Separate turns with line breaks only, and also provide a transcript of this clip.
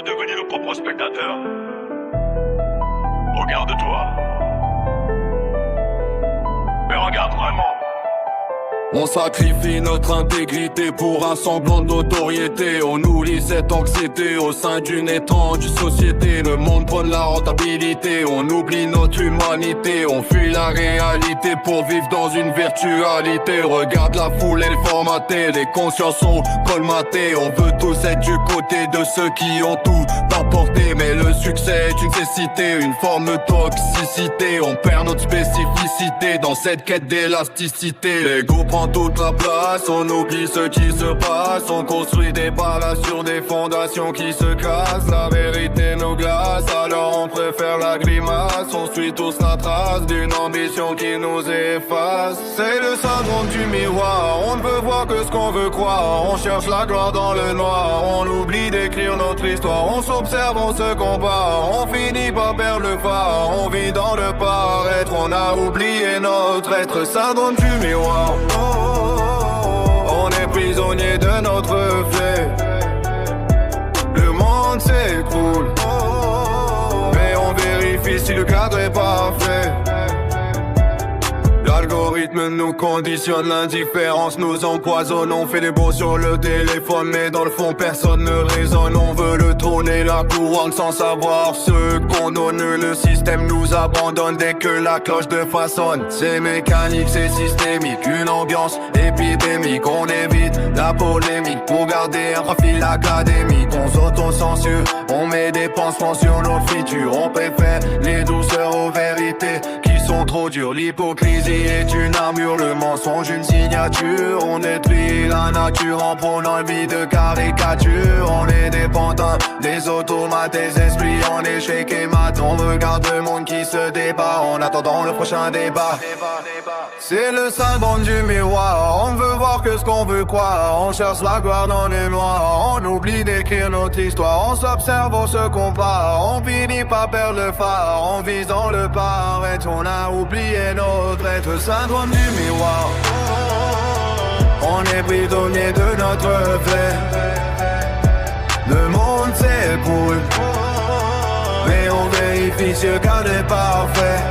veut devenir nos propres spectateurs. Regarde-toi. Mais regarde vraiment.
On sacrifie notre intégrité pour un semblant de notoriété. On oublie cette anxiété au sein d'une étrange société. Le monde prône la rentabilité, on oublie notre humanité. On fuit la réalité pour vivre dans une virtualité. Regarde la foule, elle est formatée, les consciences sont colmatées. On veut tous être du côté de ceux qui ont tout emporté. Mais le succès est une nécessité, une forme de toxicité. On perd notre spécificité dans cette quête d'élasticité. L'ego prend toute la place, on oublie ce qui se passe. On construit des palaces sur des fondations qui se cassent. La vérité nous glace, alors on préfère la grimace. On suit tous la trace d'une ambition qui nous efface. C'est le syndrome du miroir, on ne veut voir que ce qu'on veut croire. On cherche la gloire dans le noir, on oublie d'écrire notre histoire. On s'observe, on se compare, on finit par perdre le phare. On vit dans le paraître, on a oublié notre être. Syndrome du miroir. On est prisonnier de notre fait. Le monde s'écroule, mais on vérifie si le cadre est parfait. L'algorithme nous conditionne, l'indifférence nous empoisonne. On fait des beaux sur le téléphone, mais dans le fond personne ne raisonne. On veut le trôner, la couronne sans savoir ce qu'on donne. Le système nous abandonne dès que la cloche de façonne. C'est mécanique, c'est systémique, une ambiance épidémique. On évite la polémique pour garder un profil académique. On s'auto-censure, on met des pansements sur nos features. On préfère les douceurs aux vérités qui sont trop dures. L'hypocrisie est une armure, le mensonge une signature. On détruit la nature en prônant une vie de caricature. On est dépendant des automates, des esprits en échec et mat. On regarde le monde qui se débat en attendant le prochain débat. C'est le syndrome du miroir, on ne veut voir que ce qu'on veut croire. On cherche la gloire dans le noir, on oublie d'écrire notre histoire. On s'observe, on se compare, on finit par perdre le phare. On vise dans le paraître, on a oublié notre être. Syndrome du miroir, on est prisonnier de notre fait. Le monde s'écroule, mais on vérifie si le cadre est parfait.